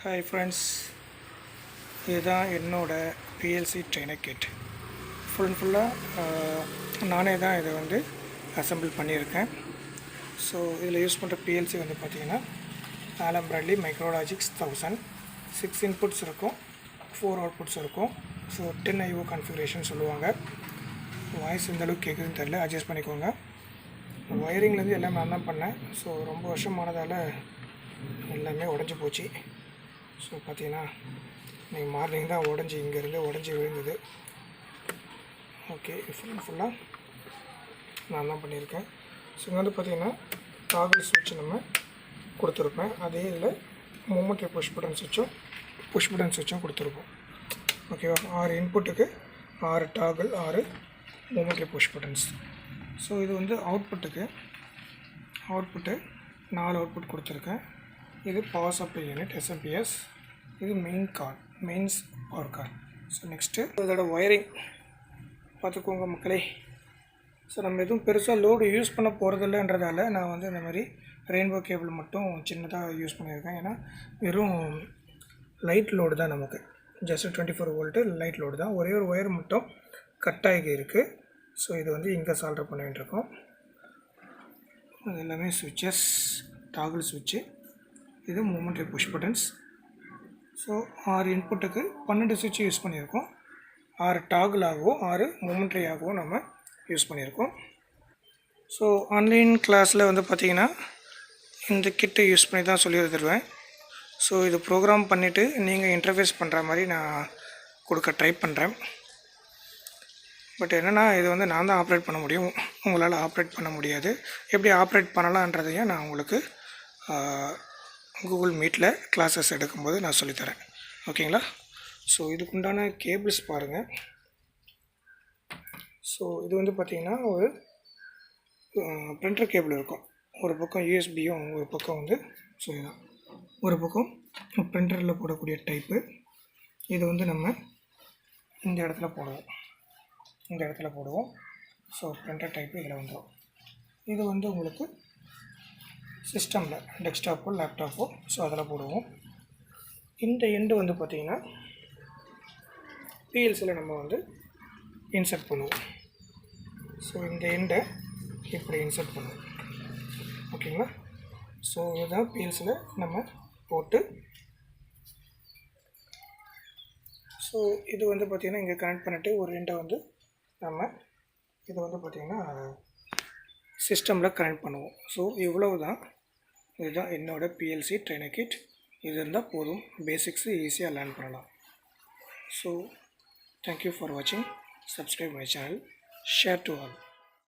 Hi friends, இதுதான் என்னோட PLC trainer kit. ஃபுல்லாக நானே தான் இதை வந்து அசெம்பிள் பண்ணியிருக்கேன். ஸோ இதில் யூஸ் பண்ணுற PLC வந்து பார்த்திங்கன்னா ஆலம் பிராட்லி மைக்ரோலாஜிக்ஸ் 1000 6 இன்புட்ஸ் இருக்கும், 4 அவுட்புட்ஸ் இருக்கும். ஸோ 10 IO கான்ஃபிகரேஷன் சொல்லுவாங்க. வாய்ஸ் எந்தளவுக்கு கேட்குதுன்னு தெரியல, அட்ஜஸ்ட் பண்ணிக்கோங்க. ஒயரிங்லேருந்து எல்லாமே நான் தான் பண்ணேன். ஸோ ரொம்ப வருஷமானதால் எல்லாமே உடஞ்சி போச்சு. ஸோ பார்த்தீங்கன்னா இன்றைக்கி மார்னிங் தான் இங்கேருந்து உடஞ்சி விழுந்தது. ஓகே, ஃபுல்லாக நான் தான் பண்ணியிருக்கேன். ஸோ இங்கே வந்து பார்த்திங்கன்னா டாகிள் ஸ்விட்ச் நம்ம கொடுத்துருப்பேன். அதே இல்லை மொமெண்ட்ரி புஷ் பட்டன் சுவிட்சும் கொடுத்துருப்போம். ஓகேவா, 6 இன்புட்டுக்கு 6 toggle, 6 momentary push buttons. So இது வந்து அவுட்புட்டு 4 அவுட்புட் கொடுத்துருக்கேன். இது பவர் சப்ளை யூனிட் SMPS. இது mains power cord. So next இதோட ஒயரிங் பார்த்துக்கோங்க மக்களே. ஸோ நம்ம எதுவும் பெருசாக லோடு யூஸ் பண்ண போகிறதில்லன்றதால நான் வந்து இந்த மாதிரி ரெயின்போ கேபிள் மட்டும் சின்னதாக யூஸ் பண்ணியிருக்கேன். ஏன்னா வெறும் லைட் லோடு தான், நமக்கு ஜஸ்ட் 24 வோல்ட்டு லைட் லோடு தான். ஒரே ஒரு ஒயர் மட்டும் கட் ஆகி இருக்குது. ஸோ இது வந்து இங்கே சால்டர் பண்ண வேண்டியிருக்கோம். அது எல்லாமே சுவிட்சஸ், டாகிள் சுவிட்சு, இது மொமெண்ட்ரி புஷ் பட்டன்ஸ். ஸோ 6 இன்புட்டுக்கு 12 சுவிட்ச் யூஸ் பண்ணியிருக்கோம். 6 டாகிளாகவும் 6 மொமெண்ட்ரியாகவும் நம்ம யூஸ் பண்ணியிருக்கோம். ஸோ ஆன்லைன் கிளாஸில் வந்து பார்த்திங்கன்னா இந்த கிட்டு யூஸ் பண்ணி தான் சொல்லி தருவேன். ஸோ இது ப்ரோக்ராம் பண்ணிவிட்டு நீங்கள் இன்டர்ஃபேஸ் பண்ணுற மாதிரி நான் கொடுக்க ட்ரை பண்ணுறேன். பட் என்னென்னா இது வந்து நான் தான் ஆப்ரேட் பண்ண முடியும், உங்களால் ஆப்ரேட் பண்ண முடியாது. எப்படி ஆப்ரேட் பண்ணலான்றதையும் நான் உங்களுக்கு கூகுள் மீட்டில் கிளாஸஸ் எடுக்கும்போது நான் சொல்லித்தரேன். ஓகேங்களா? ஸோ இதுக்குண்டான கேபிள்ஸ் பாருங்கள். ஸோ இது வந்து பார்த்திங்கன்னா ஒரு பிரிண்டர் கேபிள் இருக்கும். ஒரு பக்கம் யூஎஸ்பியும், ஒரு பக்கம் வந்து ஸோ இதுதான் ஒரு பக்கம் பிரிண்டரில் போடக்கூடிய டைப்பு. இது வந்து நம்ம இந்த இடத்துல போடுவோம். ஸோ பிரிண்டர் டைப்பு இதில் வந்துடும். இது வந்து உங்களுக்கு சிஸ்டமில் டெஸ்க்டாப்போ லேப்டாப்போ ஸோ அதில் போடுவோம். இந்த எண்டு வந்து பார்த்திங்கன்னா PLCயில் நம்ம வந்து இன்சர்ட் பண்ணுவோம். ஸோ இந்த எண்டை இப்படி இன்சர்ட் பண்ணுவோம். ஓகேங்களா? ஸோ இதுதான் PLCயில் நம்ம போட்டு, ஸோ இது வந்து பார்த்திங்கன்னா இங்கே கனெக்ட் பண்ணிவிட்டு ஒரு எண்டை வந்து நம்ம இதை வந்து பார்த்திங்கன்னா சிஸ்டமில் கனெக்ட் பண்ணுவோம். ஸோ இவ்வளவு தான். இதுதான் என்னோட PLC ட்ரெயினர் கிட். இது இருந்தால் போதும், பேசிக்ஸு ஈஸியாக லேர்ன் பண்ணலாம். ஸோ தேங்க்யூ ஃபார் வாட்சிங். Subscribe my channel, share to all.